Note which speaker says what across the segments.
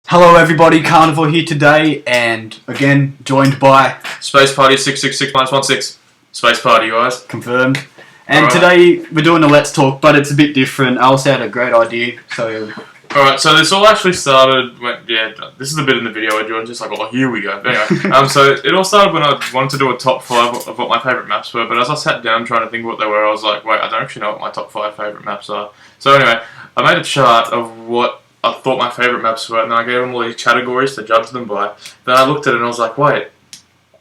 Speaker 1: Hello everybody, Carnivore here today, and again, joined by
Speaker 2: Spaceparty 666-16 Spaceparty, guys.
Speaker 1: Confirmed. And
Speaker 2: Alright.
Speaker 1: today we're doing a Let's Talk, but it's a bit different. Alice had a great idea, so...
Speaker 2: Alright, so this all actually started when, this is the bit in the video where Jordan's just like, oh, here we go. But anyway, so it all started when I wanted to do a top 5 of what my favourite maps were, but as I sat down trying to think what they were, I was like, wait, I don't actually know what my top 5 favourite maps are. So anyway, I made a chart of what I thought my favourite maps were, and then I gave them all these categories to judge them by. Then I looked at it and I was like, wait,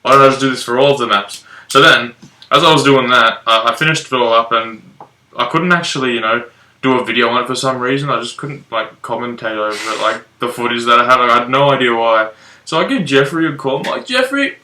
Speaker 2: why don't I just do this for all of the maps? So then, as I was doing that, I finished it all up, and I couldn't actually, do a video on it for some reason. I just couldn't, commentate over it, the footage that I had. I had no idea why. So I gave Jeffrey a call. I'm like, Jeffrey,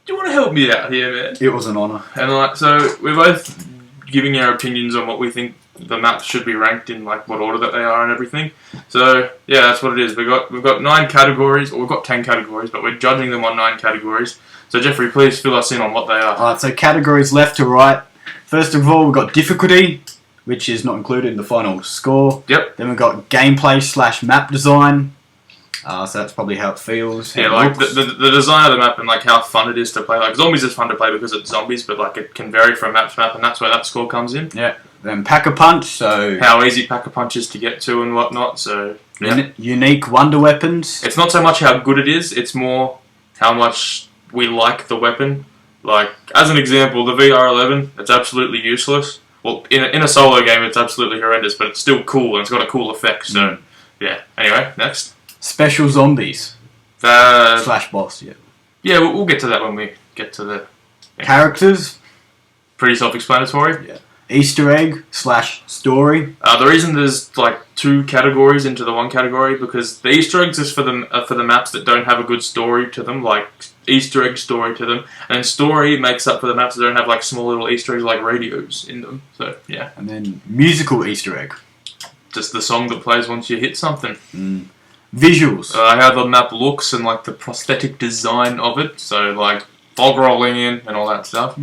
Speaker 2: do you want to help me out here, man?
Speaker 1: It was an honour.
Speaker 2: And, so we're both giving our opinions on what we think the maps should be ranked in, what order that they are and everything. So yeah, that's what it is. We've got 9 categories, or we've got 10 categories, but we're judging them on 9 categories. So Jeffrey, please fill us in on what they are.
Speaker 1: Alright, so categories left to right. First of all, we've got difficulty, which is not included in the final score.
Speaker 2: Yep.
Speaker 1: Then we've got gameplay / map design. So that's probably how it feels.
Speaker 2: Yeah, the design of the map and how fun it is to play. Zombies is fun to play because it's zombies, but it can vary from map to map, and that's where that score comes in.
Speaker 1: Yeah. Then Pack-a-Punch, so...
Speaker 2: how easy Pack-a-Punch is to get to and whatnot, so... Yeah.
Speaker 1: Unique wonder weapons.
Speaker 2: It's not so much how good it is, it's more how much we like the weapon. As an example, the VR11, it's absolutely useless. Well, in a solo game, it's absolutely horrendous, but it's still cool, and it's got a cool effect, so... Yeah. Anyway, next.
Speaker 1: Special zombies. / boss, yeah.
Speaker 2: Yeah, we'll get to that when we get to the... Yeah.
Speaker 1: Characters.
Speaker 2: Pretty self-explanatory.
Speaker 1: Yeah. Easter egg / story.
Speaker 2: The reason there's 2 categories into the 1 category, because the Easter eggs is for the maps that don't have a good story to them, Easter egg story to them, and then story makes up for the maps that don't have small little Easter eggs like radios in them. So yeah.
Speaker 1: And then musical Easter egg.
Speaker 2: Just the song that plays once you hit something.
Speaker 1: Visuals.
Speaker 2: How the map looks and the prosthetic design of it. So fog rolling in and all that stuff.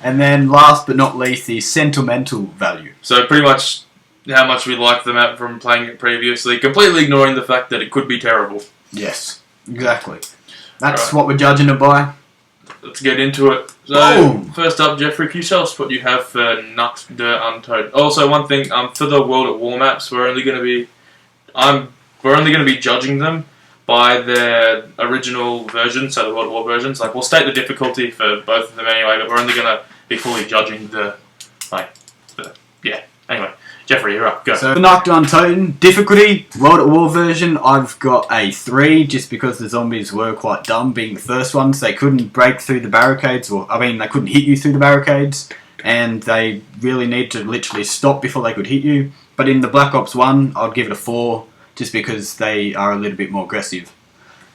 Speaker 1: And then last but not least, the sentimental value.
Speaker 2: So pretty much how much we like the map from playing it previously, completely ignoring the fact that it could be terrible.
Speaker 1: Yes, exactly. That's what we're judging it by.
Speaker 2: Let's get into it. So, first up, Jeffrey, can you tell us what you have for Nuxt Der Untold? Also, one thing, for the World at War maps, we're only going to be judging them by their original version, so the World at War versions. We'll state the difficulty for both of them anyway, but we're only going to be fully judging Anyway, Jeffrey, you're up. Go.
Speaker 1: So, for Nuxt Der Untold, difficulty, World at War version, I've got a 3, just because the zombies were quite dumb, being the first ones. They couldn't break through the barricades, they couldn't hit you through the barricades, and they really need to literally stop before they could hit you. But in the Black Ops 1, I'd give it a 4, just because they are a little bit more aggressive.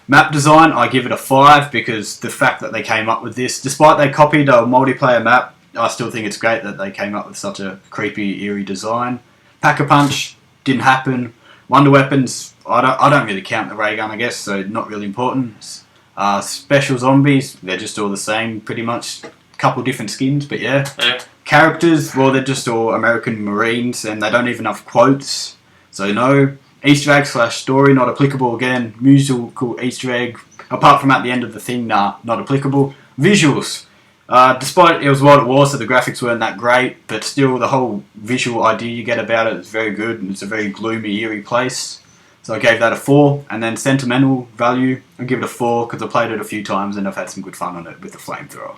Speaker 1: Map design, I give it a 5, because the fact that they came up with this, despite they copied a multiplayer map, I still think it's great that they came up with such a creepy, eerie design. Pack-a-Punch didn't happen. Wonder weapons, I don't really count the ray gun, I guess, so not really important. Special zombies, they're just all the same, pretty much. A couple different skins, but yeah. Characters, well, they're just all American Marines, and they don't even have quotes, so no. Easter egg / story, not applicable again. Musical Easter egg, apart from at the end of the thing, nah, not applicable. Visuals. Despite it was World at War, so the graphics weren't that great, but still the whole visual idea you get about it is very good, and it's a very gloomy, eerie place. So I gave that a 4, and then sentimental value, I'll give it a 4, because I played it a few times and I've had some good fun on it with the flamethrower.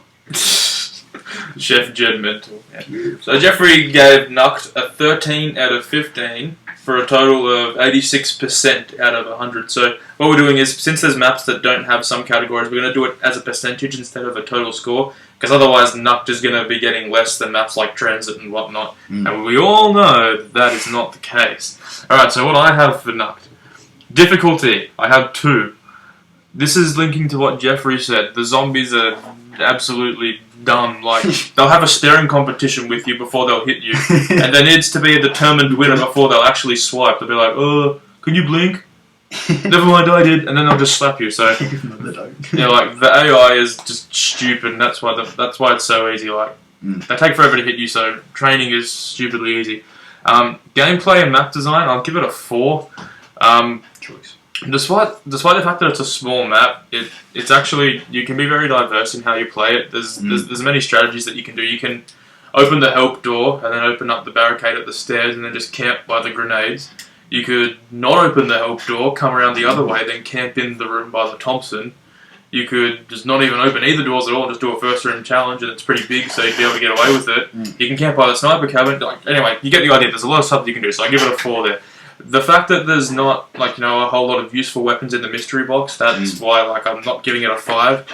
Speaker 2: Chef Judgmental. Yeah. So Jeffrey gave Nuxt a 13 out of 15 for a total of 86% out of 100. So what we're doing is, since there's maps that don't have some categories, we're going to do it as a percentage instead of a total score, because otherwise Nuxt is going to be getting less than maps like Transit and whatnot. And we all know that is not the case. Alright, so what I have for Nuxt. Difficulty, I have 2. This is linking to what Jeffrey said. The zombies are absolutely dumb. They'll have a staring competition with you before they'll hit you, and there needs to be a determined winner before they'll actually swipe. They'll be like, can you blink? Never mind, I did, and then they'll just slap you. So the AI is just stupid, and that's why it's so easy. They take forever to hit you, so training is stupidly easy. Gameplay and map design, I'll give it a 4. Choice. Despite the fact that it's a small map, it's actually, you can be very diverse in how you play it. There's many strategies that you can do. You can open the help door and then open up the barricade at the stairs and then just camp by the grenades. You could not open the help door, come around the other way, then camp in the room by the Thompson. You could just not even open either doors at all and just do a first room challenge, and it's pretty big, so you'd be able to get away with it. You can camp by the sniper cabin. Anyway, you get the idea. There's a lot of stuff you can do, so I give it a 4 there. The fact that there's not, a whole lot of useful weapons in the mystery box, that's why, I'm not giving it a 5.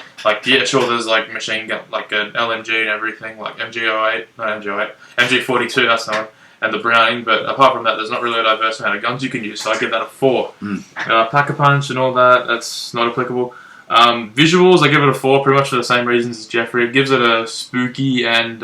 Speaker 2: Yeah, sure, there's, machine gun, an LMG and everything, MG08, not MG08, MG42, that's not, and the Browning, but apart from that, there's not really a diverse amount of guns you can use, so I give that a 4. Pack-a-punch and all that, that's not applicable. Visuals, I give it a 4, pretty much for the same reasons as Jeffrey. It gives it a spooky and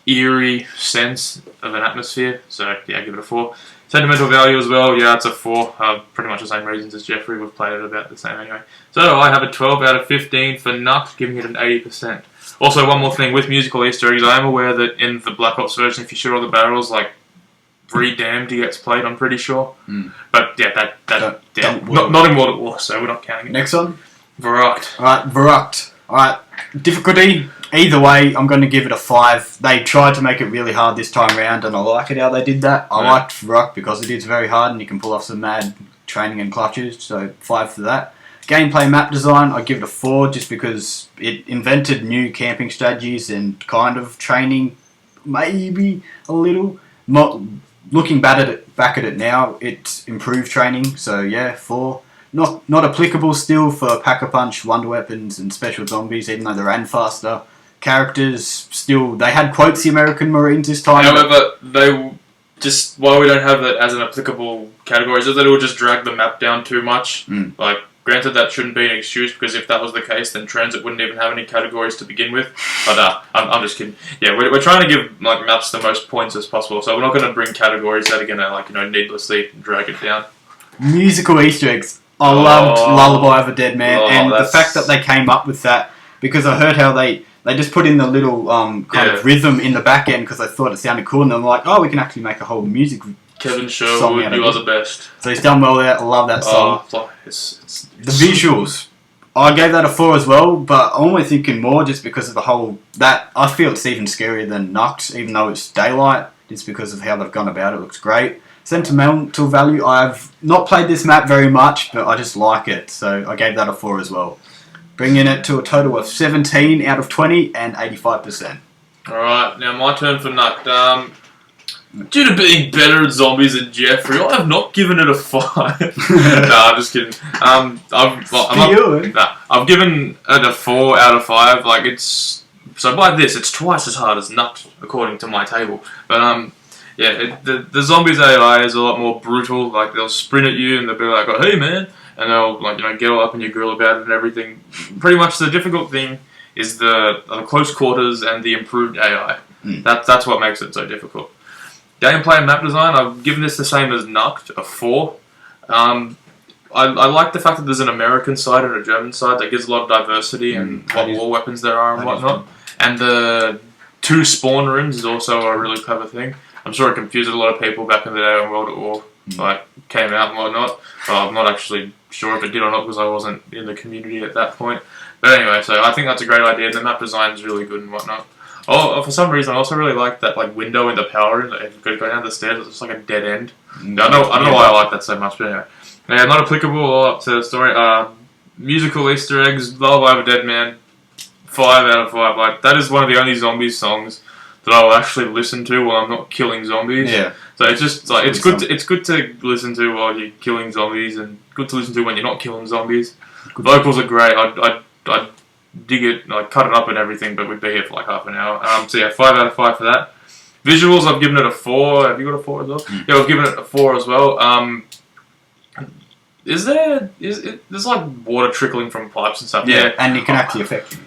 Speaker 2: eerie sense of an atmosphere, so yeah, I give it a 4. Sentimental value as well, yeah, it's a 4. Pretty much the same reasons as Jeffrey. We've played it about the same anyway. So I have a 12 out of 15 for Nuct, giving it an 80%. Also, one more thing with musical Easter eggs, I am aware that in the Black Ops version, if you shoot all the barrels, Redamned gets played, I'm pretty sure. But yeah, not in World at War, so we're not counting it.
Speaker 1: Next one?
Speaker 2: Verrucht.
Speaker 1: Alright, difficulty, either way, I'm going to give it a 5. They tried to make it really hard this time round, and I like it how they did that. I liked Verrucht because it is very hard and you can pull off some mad training and clutches, so 5 for that. Gameplay map design, I give it a 4 just because it invented new camping strategies and kind of training, maybe a little. Looking back at it now, it's improved training, so yeah, 4. Not applicable still for Pack-a-Punch, Wonder Weapons, and Special Zombies, even though they ran faster. Characters, still, they had quotes the American Marines this time.
Speaker 2: However, why we don't have that as an applicable category is that it will just drag the map down too much. Granted, that shouldn't be an excuse, because if that was the case, then Transit wouldn't even have any categories to begin with. But I'm just kidding. Yeah, we're trying to give maps the most points as possible, so we're not going to bring categories that are going to needlessly drag it down.
Speaker 1: Musical Easter eggs. I loved Lullaby of a Dead Man, and the fact that they came up with that, because I heard how they just put in the little kind of rhythm in the back end because they thought it sounded cool, and they're like, we can actually make a whole music
Speaker 2: Kevin Sherwood, you are the best.
Speaker 1: So he's done well there. I love that song. The visuals, I gave that a 4 as well, but I'm only thinking more just because of the whole, that I feel it's even scarier than Nuct, even though it's daylight, just because of how they've gone about it. It looks great. Sentimental value, I've not played this map very much, but I just like it, so I gave that a 4 as well. Bringing it to a total of 17 out of 20 and 85%.
Speaker 2: Alright, now my turn for Nuct. Due to being better at zombies than Jeffrey, I have not given it a 5. I'm just kidding. I've given it a 4 out of 5. So by this, it's twice as hard as Nuct, according to my table. But the zombies AI is a lot more brutal. They'll sprint at you and they'll be like, "Oh, hey man," and they'll get all up in your grill about it and everything. Pretty much the difficult thing is the close quarters and the improved AI. That's what makes it so difficult. Gameplay and map design, I've given this the same as Nuct, a 4. I like the fact that there's an American side and a German side that gives a lot of diversity and what war weapons there are and whatnot. And the 2 spawn rooms is also a really clever thing. I'm sure it confused a lot of people back in the day when World at War came out and whatnot. I'm not actually sure if it did or not because I wasn't in the community at that point. But anyway, so I think that's a great idea. The map design is really good and whatnot. For some reason, I also really like that window in the power room. If you go down the stairs, it's just like a dead end. I don't know why I like that so much, but anyway. Yeah, not applicable all up to the story. Musical Easter eggs, Lullaby of a Dead Man, 5 out of 5. That is one of the only zombies songs that I will actually listen to while I'm not killing zombies. Yeah. So it's just it's good to listen to while you're killing zombies, and good to listen to when you're not killing zombies. Vocals are great. I dig it. I cut it up and everything, but we'd be here for half an hour. So yeah, 5 out of 5 for that. Visuals, I've given it a 4. Have you got a 4 as well? Yeah, I've given it a 4 as well. There's water trickling from pipes and stuff. Yeah,
Speaker 1: and it can actually affect you.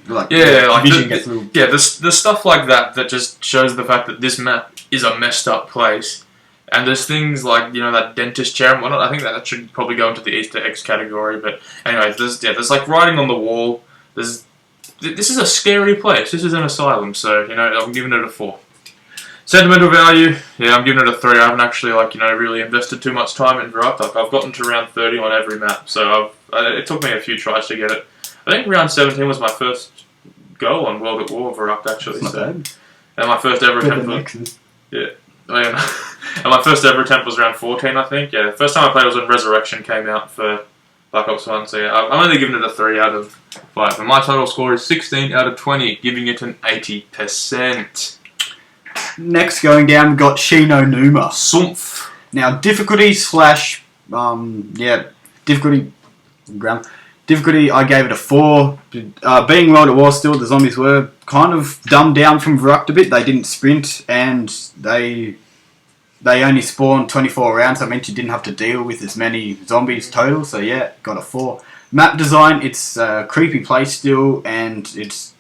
Speaker 2: Vision gets little. Yeah, there's stuff like that just shows the fact that this map is a messed up place. And there's things like, that dentist chair and whatnot. I think that should probably go into the Easter eggs category. But anyway, there's writing on the wall. This is a scary place. This is an asylum, so I'm giving it a 4. Sentimental value, yeah, I'm giving it a 3. I haven't actually, really invested too much time in Verrupt. I've gotten to round 30 on every map, so it took me a few tries to get it. I think round 17 was my first go on World at War Verrupt, actually.
Speaker 1: That's not bad.
Speaker 2: And my first ever attempt was... Yeah. And my first ever attempt was round 14, I think. Yeah, the first time I played was when Resurrection came out for Black Ops 1, so yeah, I'm only giving it a 3 out of 5. And my total score is 16 out of 20, giving it an 80%.
Speaker 1: Next going down, we've got Shino Numa.
Speaker 2: Sumph.
Speaker 1: Now, difficulty, I gave it a 4. Being World at War still, the zombies were kind of dumbed down from Verrupt a bit. They didn't sprint, and they only spawned 24 rounds. That meant you didn't have to deal with as many zombies total, so yeah, got a 4. Map design, it's a creepy place still, and it's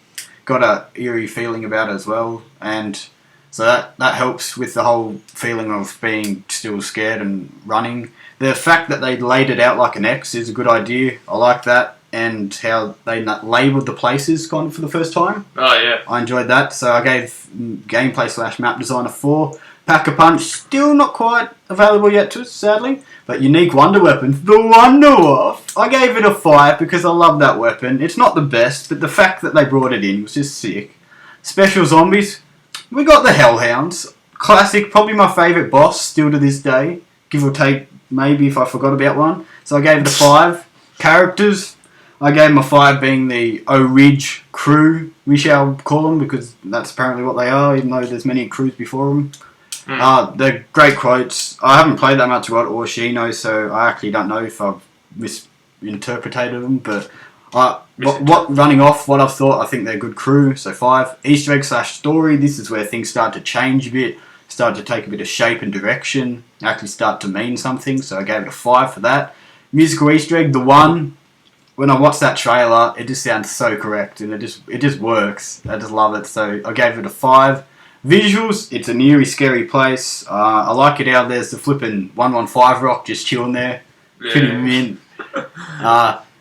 Speaker 1: got a eerie feeling about it as well, and so that helps with the whole feeling of being still scared and running. The fact that they laid it out like an X is a good idea. I like that, and how they labelled the places kind of for the first time.
Speaker 2: Oh yeah,
Speaker 1: I enjoyed that. So I gave gameplay / map design a 4. Pack-a-Punch, still not quite available yet to us, sadly. But unique wonder weapons, the Wonder Wolf. I gave it a 5 because I love that weapon. It's not the best, but the fact that they brought it in was just sick. Special zombies, we got the Hellhounds. Classic, probably my favourite boss still to this day. Give or take, maybe if I forgot about one. So I gave it a 5. Characters, I gave them a 5 being the O-Ridge crew, we shall call them, because that's apparently what they are, even though there's many crews before them. They're great quotes. I haven't played that much World or Shino, so I actually don't know if I've misinterpreted them, but running off what I've thought, I think they're a good crew, so 5. Easter egg / story, this is where things start to change a bit, start to take a bit of shape and direction, actually start to mean something, so I gave it a 5 for that. Musical Easter egg, the one, when I watched that trailer, it just sounds so correct, and it just works. I just love it, so I gave it a 5. Visuals, it's an eerie, scary place. I like it how there's the flipping 115 rock just chilling there.
Speaker 2: Yeah.
Speaker 1: Pretty mint.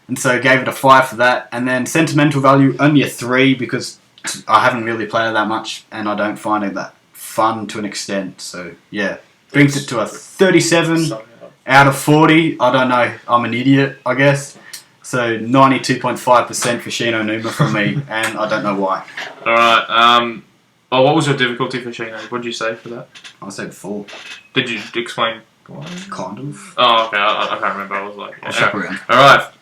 Speaker 1: And so gave it a 5 for that. And then sentimental value, only a 3 because I haven't really played it that much and I don't find it that fun to an extent. So yeah, brings it to a 37 out of 40. I don't know, I'm an idiot, I guess. So 92.5% for Shino Numa from me, and I don't know why.
Speaker 2: Alright, what was your difficulty for Shino? What did you say for that?
Speaker 1: I said 4.
Speaker 2: Did you explain why?
Speaker 1: Kind of.
Speaker 2: Oh, okay, I can't remember. I was like...
Speaker 1: I'll shop around.
Speaker 2: Alright.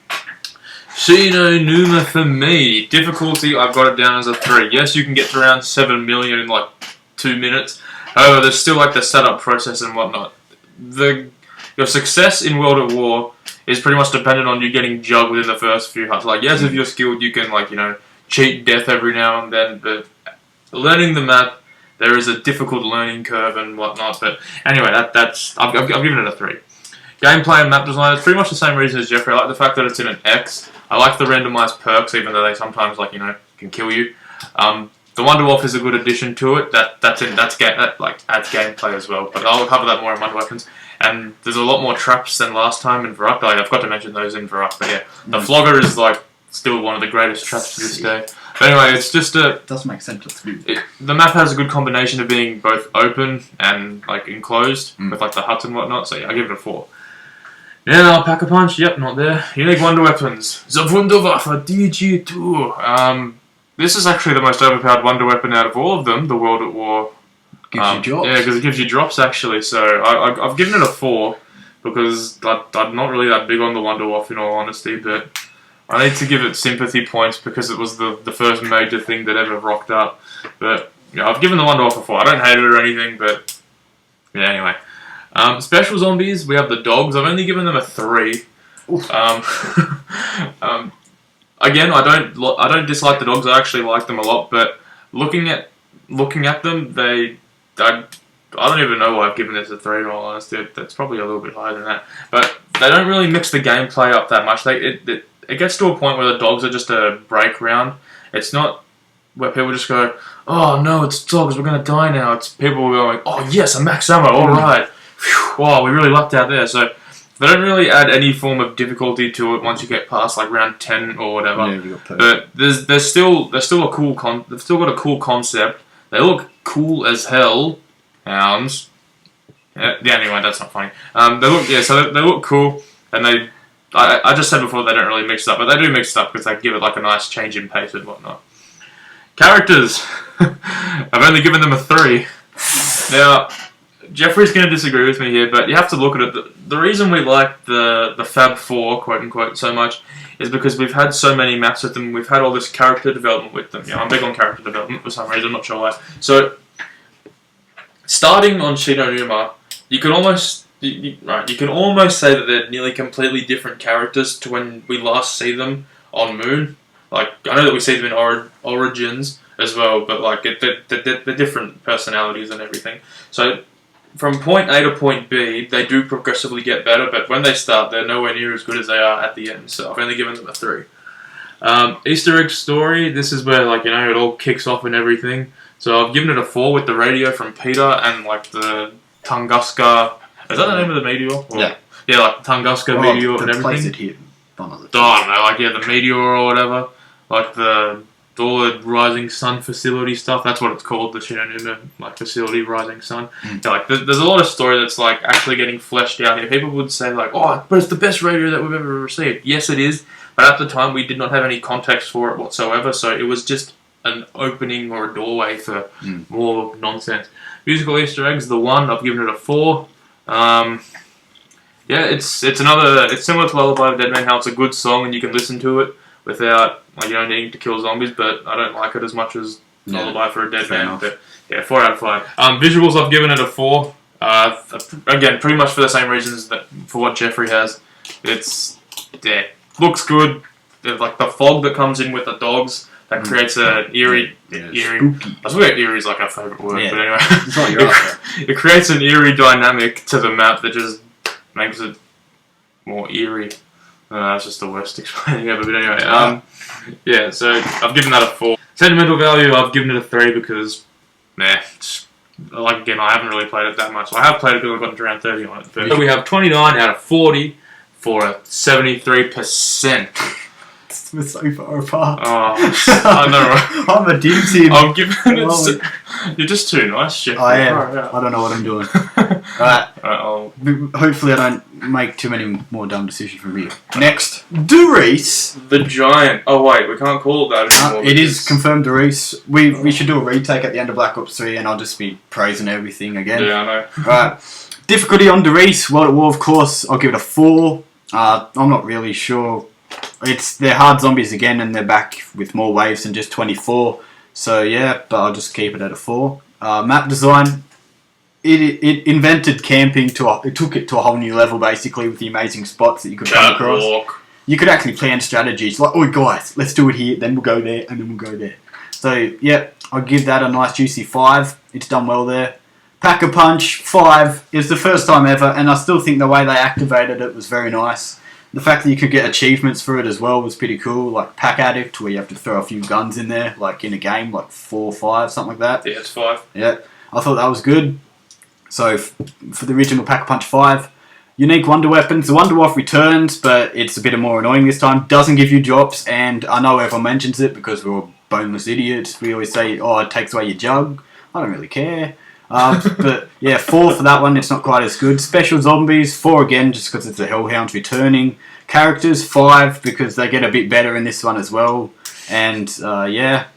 Speaker 2: Shino Numa for me. Difficulty, I've got it down as a 3. Yes, you can get to around 7 million in like 2 minutes. However, there's still like the setup process and whatnot. Your success in World at War is pretty much dependent on you getting jugged within the first few huts. Like, yes, if you're skilled, you can, like, cheat death every now and then, but learning the map, there is a difficult learning curve and whatnot. But anyway, I've given it a 3. Gameplay and map design, it's pretty much the same reason as Jeffrey. I like the fact that it's in an X. I like the randomized perks, even though they sometimes, can kill you. The Wonder Wolf is a good addition to it. That adds gameplay as well. But I'll cover that more in Wonder Weapons. And there's a lot more traps than last time in Verrupt. I've got to mention those in Verrupt. But yeah, the Flogger is still one of the greatest traps to this day. But anyway, it's just
Speaker 1: it does make sense to me.
Speaker 2: The map has a good combination of being both open and enclosed with the huts and whatnot. So yeah, I give it a 4. Yeah, Pack-a-Punch. Yep, not there. Unique Wonder Weapons. The Wunderwaffe DG2. This is actually the most overpowered wonder weapon out of all of them. The World at War.
Speaker 1: Gives you drops.
Speaker 2: Yeah, because it gives you drops actually. So I've given it a 4 because I'm not really that big on the Wonder Wolf in all honesty, but I need to give it sympathy points because it was the first major thing that ever rocked up. But yeah, I've given the Wonder Wolf a 4. I don't hate it or anything, but yeah. Anyway, special zombies. We have the dogs. I've only given them a 3. Again, I don't dislike the dogs. I actually like them a lot. But looking at them, I don't even know why I've given this a 3 in all honesty. That's probably a little bit higher than that. But they don't really mix the gameplay up that much. It gets to a point where the dogs are just a break round. It's not where people just go, oh no, it's dogs, we're going to die now. It's people going, oh yes, a max ammo, alright. Wow, we really lucked out there. So they don't really add any form of difficulty to it once you get past round 10 or whatever. Yeah, but they're still a cool they've still got a cool concept. They look cool as hell Yeah, anyway, that's not funny. They look cool, and I just said before they don't really mix it up, but they do mix it up because they give it like a nice change in pace and whatnot. Characters, I've only given them a 3. Now, Jeffrey's going to disagree with me here, but you have to look at it. The reason we like the Fab 4, quote unquote, so much is because we've had so many maps with them. We've had all this character development with them. I'm big on character development for some reason. I'm not sure why. So, starting on Numa, you can almost say that they're nearly completely different characters to when we last see them on Moon. Like, I know that we see them in Origins as well, but like they're different personalities and everything. So from point A to point B, they do progressively get better, but when they start, they're nowhere near as good as they are at the end. So I've only given them a 3. Easter egg story. This is where it all kicks off and everything. So I've given it a 4 with the radio from Peter and like the Tunguska. Is that the name of the meteor?
Speaker 1: Yeah.
Speaker 2: Yeah, like the Tunguska meteor and everything.
Speaker 1: Place it here.
Speaker 2: I don't know, the meteor or whatever. Like all the Rising Sun facility stuff. That's what it's called, the Numa facility, Rising Sun. Yeah, there's a lot of story that's actually getting fleshed out here. People would say but it's the best radio that we've ever received. Yes, it is. But at the time, we did not have any context for it whatsoever. So it was just an opening or a doorway for more nonsense. Musical Easter eggs, the 1, I've given it a 4. It's similar to Lullaby of Dead Man, how it's a good song and you can listen to it without needing to kill zombies, but I don't like it as much as Lullaby for a Dead Man. But, 4 out of 5. Visuals, I've given it a 4. Again, pretty much for the same reasons that for what Jeffrey has. Looks good. There's the fog that comes in with the dogs that creates an eerie.
Speaker 1: Spooky.
Speaker 2: I swear eerie is our favourite word, but anyway.
Speaker 1: It's not your
Speaker 2: it creates an eerie dynamic to the map that just makes it more eerie. That's just the worst explaining ever, but anyway. So I've given that a 4. Sentimental value, I've given it a 3 because, again, I haven't really played it that much. I have played it because I've gotten to around 30 on it. But we have 29 out of 40 for a 73%.
Speaker 1: We're so far apart.
Speaker 2: I know.
Speaker 1: I'm a dim team.
Speaker 2: I'm giving it. You're just too nice, Jeff.
Speaker 1: I am. I don't know what I'm doing. Right. Hopefully, I don't make too many more dumb decisions from here. Next, Doris.
Speaker 2: The Giant. Oh wait, we can't call it that anymore.
Speaker 1: It is confirmed Doris. We should do a retake at the end of Black Ops 3, and I'll just be praising everything again.
Speaker 2: Yeah, I know.
Speaker 1: Right. Difficulty on Doris. World at War, of course. I'll give it a 4. I'm not really sure. They're hard zombies again, and they're back with more waves than just 24. So yeah, but I'll just keep it at a 4. Map design. It invented camping it took it to a whole new level basically with the amazing spots that you could come across. You could actually plan strategies like, oh guys, let's do it here, then we'll go there, and then we'll go there. So yeah, I'll give that a nice juicy 5. It's done well there. Pack-a-Punch 5 is the first time ever, and I still think the way they activated it was very nice. The fact that you could get achievements for it as well was pretty cool, like Pack Addict, where you have to throw a few guns in there, like in a game, like 4 or 5, something like that.
Speaker 2: Yeah, it's 5.
Speaker 1: Yeah, I thought that was good. So, for the original Pack-a-Punch 5, unique wonder weapons. The Wonder Waff returns, but it's a bit more annoying this time. Doesn't give you drops, and I know everyone mentions it because we're all boneless idiots. We always say, oh, it takes away your jug. I don't really care. But yeah, 4 for that one. It's not quite as good. Special Zombies, 4 again, just because it's the Hellhounds returning. Characters, 5, because they get a bit better in this one as well. And yeah,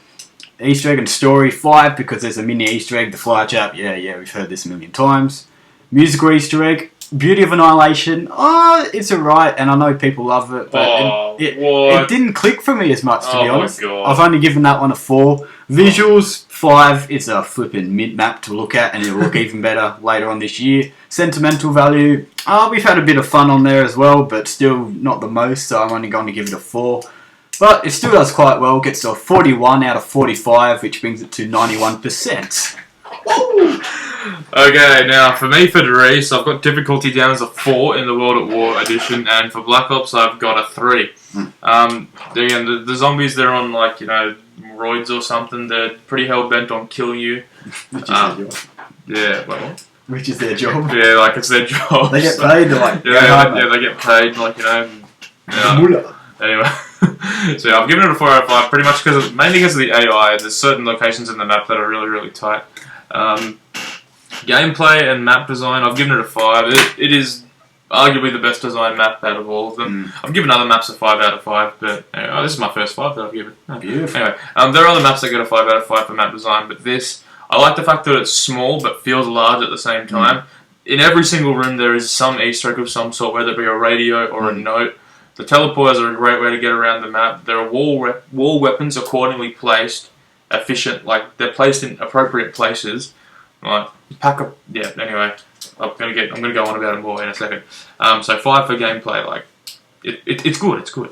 Speaker 1: Easter egg and story, 5, because there's a mini Easter egg, the fly trap. Yeah, we've heard this a million times. Musical Easter egg, Beauty of Annihilation. It's alright, and I know people love it, but it didn't click for me as much, to be honest. I've only given that one a 4. Visuals, 5. It's a flipping mint map to look at, and it'll look even better later on this year. Sentimental value, we've had a bit of fun on there as well, but still not the most, so I'm only going to give it a 4. But it still does quite well, gets to a 41 out of 45, which brings it to 91%.
Speaker 2: Okay, now for me, for Doris, I've got difficulty down as a 4 in the World at War edition, and for Black Ops, I've got a 3. Again, the zombies, they're on, roids or something. They're pretty hell-bent on killing you.
Speaker 1: Which is their job.
Speaker 2: Yeah, well...
Speaker 1: Which is their job.
Speaker 2: Yeah, it's their job.
Speaker 1: They get paid, they're
Speaker 2: they get paid, Anyway, so yeah, I've given it a 4 out of 5, pretty much mainly because of the AI. There's certain locations in the map that are really, really tight. Gameplay and map design, I've given it a 5. It is arguably the best designed map out of all of them. I've given other maps a 5 out of 5, but anyway, this is my first 5 that I've given.
Speaker 1: Beautiful.
Speaker 2: Anyway, there are other maps that get a 5 out of 5 for map design, but this, I like the fact that it's small but feels large at the same time. In every single room there is some Easter egg of some sort, whether it be a radio or a note. The teleporters are a great way to get around the map. There are wall weapons accordingly placed, efficient, like they're placed in appropriate places. Like anyway, I'm gonna go on about it more in a second. So 5 for gameplay, like it's good. It's good.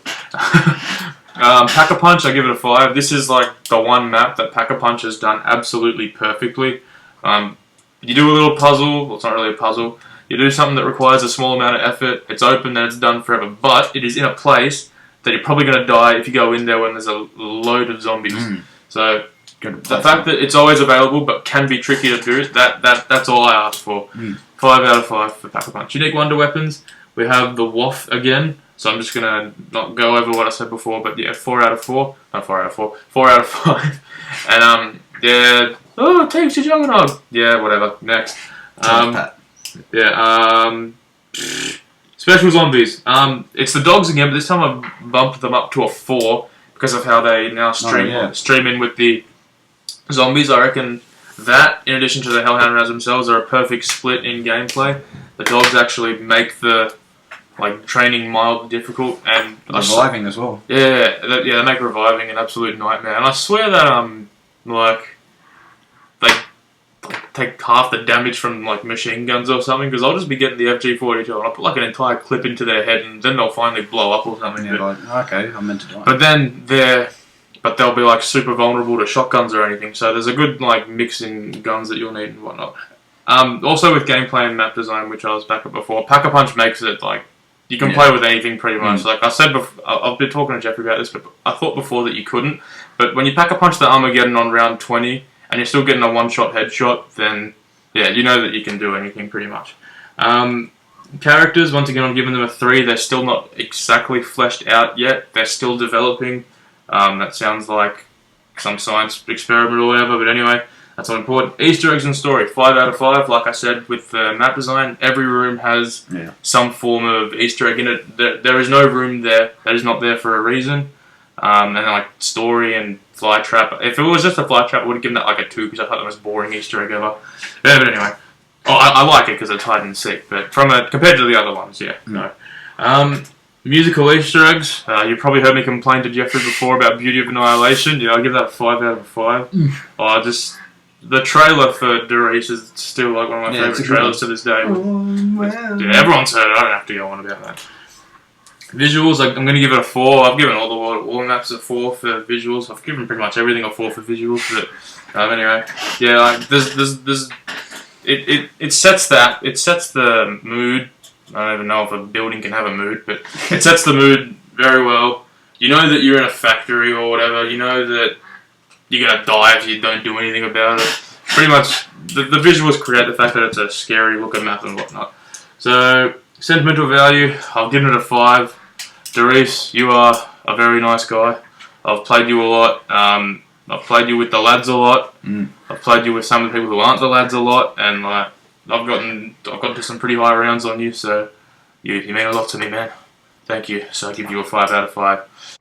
Speaker 2: Pack-a-Punch, I give it a 5. This is like the one map that Pack-a-Punch has done absolutely perfectly. You do a little puzzle. Well, it's not really a puzzle. You do something that requires a small amount of effort. It's open, then it's done forever. But it is in a place that you're probably going to die if you go in there when there's a load of zombies. So the fact that it's always available but can be tricky to do, that's all I ask for. 5 out of 5 for Pack-a-Punch. Unique Wonder Weapons, we have the Waff again. So I'm just going to not go over what I said before, but yeah, 4 out of 4. Not 4 out of 4. 4 out of 5. And yeah, oh, it takes your Juggernaut. Yeah, whatever. Next. Special Zombies. It's the dogs again, but this time I've bumped them up to a 4 because of how they now stream in with the zombies. I reckon that, in addition to the Hellhound Rounds themselves, are a perfect split in gameplay. The dogs actually make the training mildly difficult and
Speaker 1: reviving as well.
Speaker 2: Yeah, they make reviving an absolute nightmare. And I swear that they take half the damage from machine guns or something, because I'll just be getting the FG-42 and I'll put an entire clip into their head and then they'll finally blow up or something.
Speaker 1: Yeah, okay, I'm meant to die.
Speaker 2: But then they'll be super vulnerable to shotguns or anything. So there's a good mix in guns that you'll need and whatnot. Also with gameplay and map design, which I was back at before, Pack-a-Punch makes it you can play with anything pretty much. Like I said before, I've been talking to Jeffrey about this, but I thought before that you couldn't. But when you Pack-a-Punch the Armageddon on round 20 and you're still getting a one-shot headshot, then yeah, you know that you can do anything pretty much. Characters, once again, I'm giving them a 3. They're still not exactly fleshed out yet. They're still developing. That sounds like some science experiment or whatever, but anyway, that's not important. Easter eggs and story, 5 out of 5. Like I said, with the map design, every room has some form of Easter egg in it. There is no room there that is not there for a reason. And story and fly trap. If it was just a fly trap, I would have given that a 2 because I thought that was boring Easter egg ever. Yeah, but anyway, I like it because it's hide and seek. But compared to the other ones, no. Musical Easter eggs. You probably heard me complain to Jeffrey before about Beauty of Annihilation. Yeah, I'll give that a 5 out of 5. The trailer for Doris is still one of my favourite trailers to this day. Everyone's heard it. I don't have to go on about that. Visuals, I'm going to give it a 4. I've given all the maps a 4 for visuals. I've given pretty much everything a 4 for visuals. But anyway, yeah, it sets that. It sets the mood. I don't even know if a building can have a mood, but it sets the mood very well. You know that you're in a factory or whatever. You know that you're going to die if you don't do anything about it. Pretty much, the visuals create the fact that it's a scary looking map and whatnot. So, sentimental value, I've given it a 5. Doris, you are a very nice guy. I've played you a lot. I've played you with the lads a lot. I've played you with some of the people who aren't the lads a lot, and I've gotten to some pretty high rounds on you. So you mean a lot to me, man. Thank you. So I give you a 5 out of 5.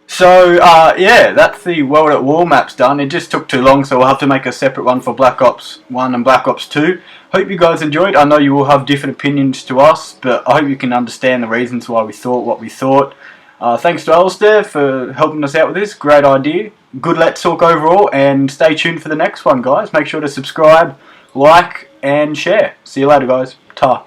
Speaker 1: So, that's the World at War maps done. It just took too long, so we'll have to make a separate one for Black Ops 1 and Black Ops 2. Hope you guys enjoyed. I know you will have different opinions to us, but I hope you can understand the reasons why we thought what we thought. Thanks to Alistair for helping us out with this. Great idea. Good Let's Talk overall, and stay tuned for the next one, guys. Make sure to subscribe, like, and share. See you later, guys. Ta.